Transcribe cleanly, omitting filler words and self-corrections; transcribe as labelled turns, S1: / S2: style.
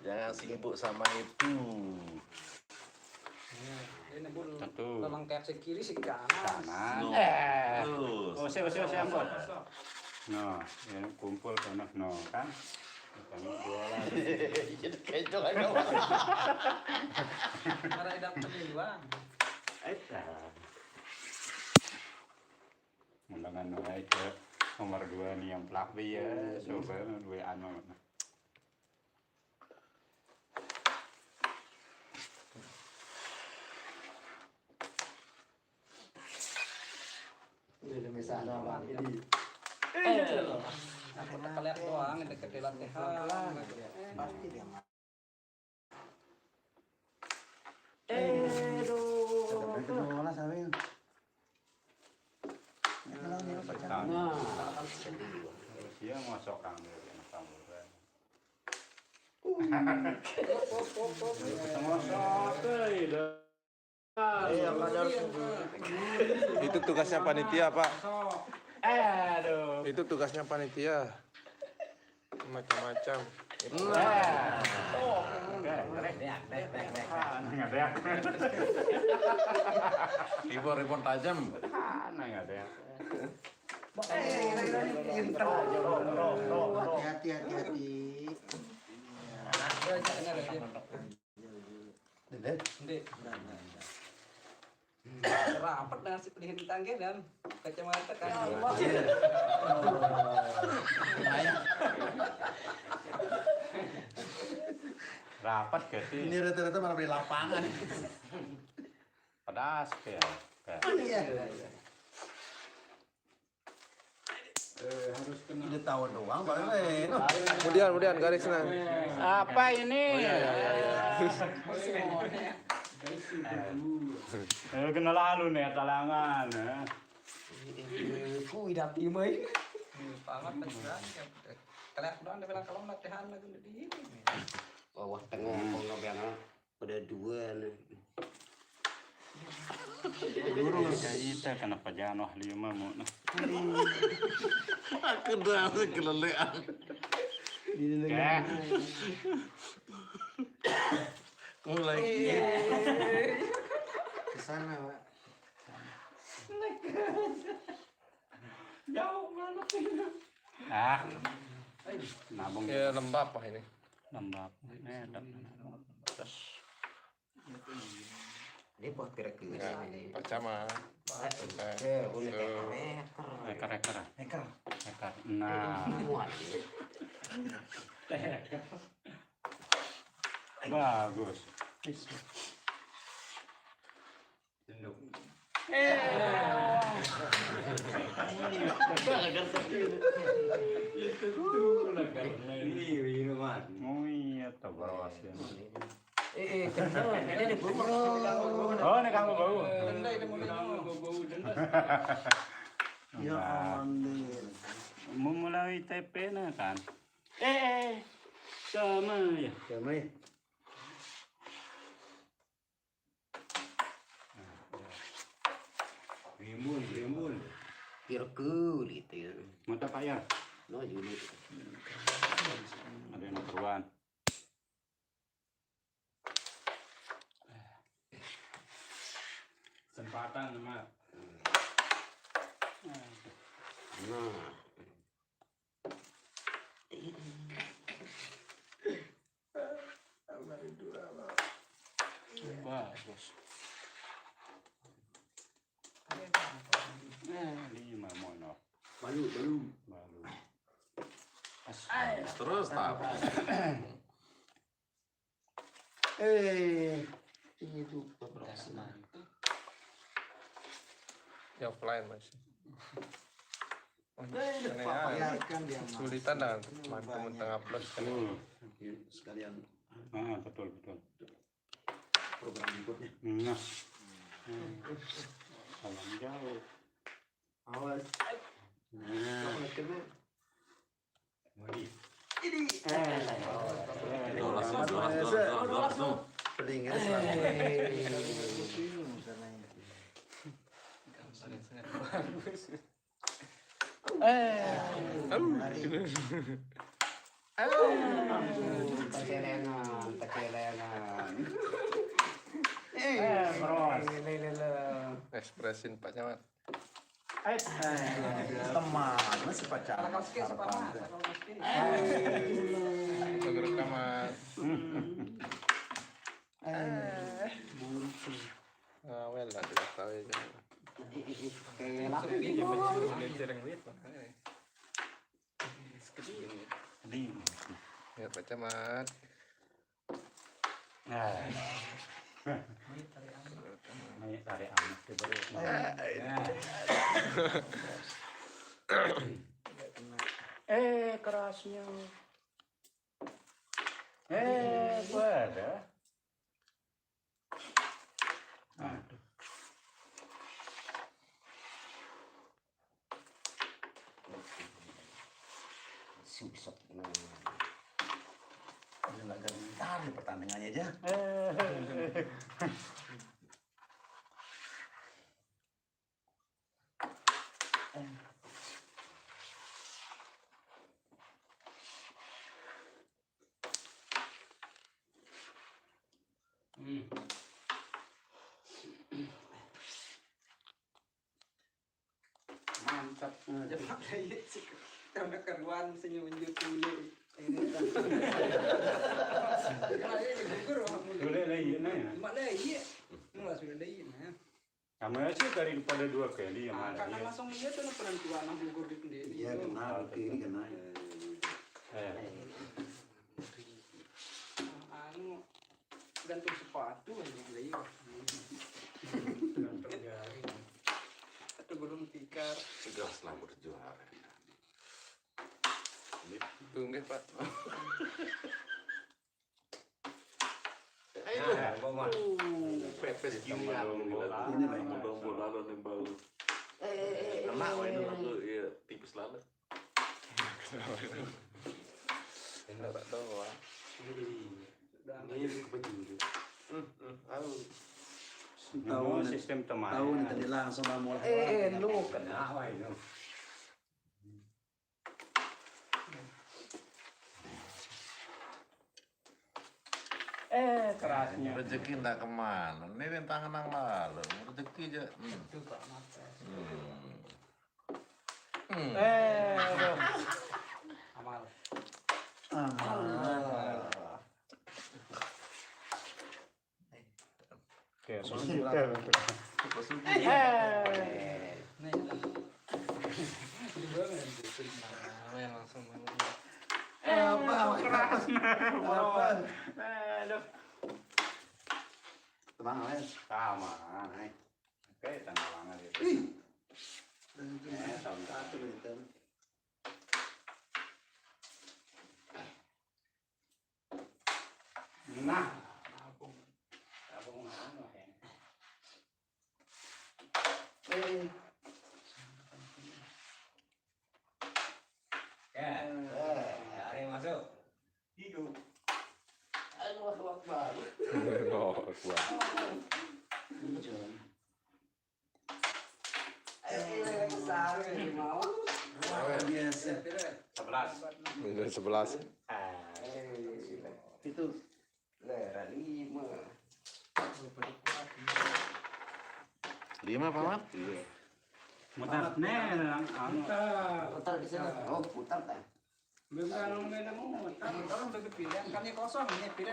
S1: Jangan sibuk sama itu.
S2: Ini pun
S3: Satu.
S2: memang kayak si kiri si kanan.
S3: Kanan.
S1: Terus.
S3: Oh, saya ambon. No, ini kumpul kono no kan. Kami dua lagi.
S1: Jadi kecoh aja.
S2: Karena dapat duluan.
S3: Undangan aja nomor 2 nih yang plak ya, coba dua anu.
S4: Udah misalnya ini.
S2: Kita lihat doang deket di latihan.
S4: Pasti dia mah. Kedua sampai.
S3: Nah, dia masuk kang dia samburan.
S5: Itu tugasnya panitia, Pak.
S3: Aduh.
S5: Itu tugasnya panitia. Macam-macam.
S1: Ribon tajam.
S3: Ada ya.
S4: Hati-hati.
S2: Rapat dengan si pilihan tangga dan kacamata kan.
S3: Rapat ke sih.
S4: Ini rata-rata malah beli lapangan.
S3: Pedas ya.
S4: Harus kena. Dia tahu doang, bagaimana?
S5: Kemudian garisnya.
S3: Apa ini? Kena lalu nih talangan.
S2: Ku idap di mai. Pangat penjualan. Kalian doang dia bilang kalau latihan lagi di ini.
S6: Bawah tengah mau yang pada dua nih.
S3: Lurus. Kita kenapa jangan lima mau.
S1: Aku dah kelelean.
S5: Mulai.
S4: Ke sana, Pak.
S3: Nabung
S5: Ya lembab Pak ini.
S3: lembab. Terus
S6: Ini buat kira-kira
S5: Ya,
S6: ini.
S5: percama.
S3: ekar.
S4: Eker.
S3: Nah,
S6: Muat.
S3: bagus. Oh iya, tabrawasin.
S6: Ini di bumbu.
S3: Oh, ini kamu bau.
S2: Denda ini mulai
S4: Ya amin.
S3: Memulai TP nah kan. Sama ya.
S6: Damai. Rimun. Kira-kira gitu ya.
S3: Mata Pak ya.
S6: No unit.
S3: Ada yang keruan. Sempatan sama.
S6: Nah.
S3: Bagus. 5 mono.
S6: Belum.
S3: Baru.
S1: Terus tak.
S4: Ini tuh
S5: Ya offline Mas.
S4: biarkan dia mah.
S5: Kesulitan dan teman-teman tengah plus kan.
S6: Sekalian
S3: Betul.
S6: program berikutnya.
S3: Nah. Salam jauh.
S6: Awas.
S1: Langsung.
S6: Pelingan
S4: Selena.
S5: mengekspresin Pak Camat.
S1: Teman, masih
S2: Kalau
S1: pacaran.
S2: kau sikit sepanas, kalau kau sikit.
S5: Untuk rekaman. Well lah tidak tahu ya. Ya Pak Camat.
S3: Nah, ini tarik amat ke baru. Kerasnya. Ada. Aduh.
S6: Susah.
S1: Nggak gentar di pertandingannya aja.
S3: Mantap.
S2: Jepang kayak sih. Karena keruan senyum dulu. Ini kan. Kalau ini gugur orang muda.
S3: Boleh lagi nah.
S2: Mana iya? Nggak sudah ada iya.
S3: Kamu aja daripada 2 kali yang mana
S2: Karena
S3: dia.
S2: langsung dia tuh penentuan anak gugur di sendiri.
S4: Iya kena, ini kena.
S2: Anu gantung sepatu aja iya. Atau gulung tikar.
S1: Segaslah berjuara.
S5: Tunggu deh Pak.
S1: Pepes gini kan.
S4: Ini Bang.
S1: Bola lo nembal. Kena ini lalu ya tipis lalu.
S5: Enggak tak tahu Pak.
S6: Ini kebetulan.
S3: Tahu sistem teman.
S4: Tahu nih tadi langsung mau
S3: Lu kena wae lu. Kerasnya.
S1: Rezeki nggak kemana. Ini rintangan yang lalu. Rezeki aja.
S2: Itu Pak Mata. Amal.
S3: Oke, sudah.
S2: Nih.
S5: Langsung
S4: Tenang aja.
S3: Sama, naik. Oke, tanggal banget itu.
S4: Satu gitu.
S3: Nah, tabung anu ya.
S2: Ada yang masuk.
S6: Hidup.
S5: Oh, gua.
S4: Biasa.
S3: 11.
S6: Itu lera 5.
S1: 5 Pak Mat?
S3: Mutar nih, anu.
S6: Putar di sana. Oh, putar kan.
S2: Kalau udah kepilihan, kan ini kosong ini pilihan.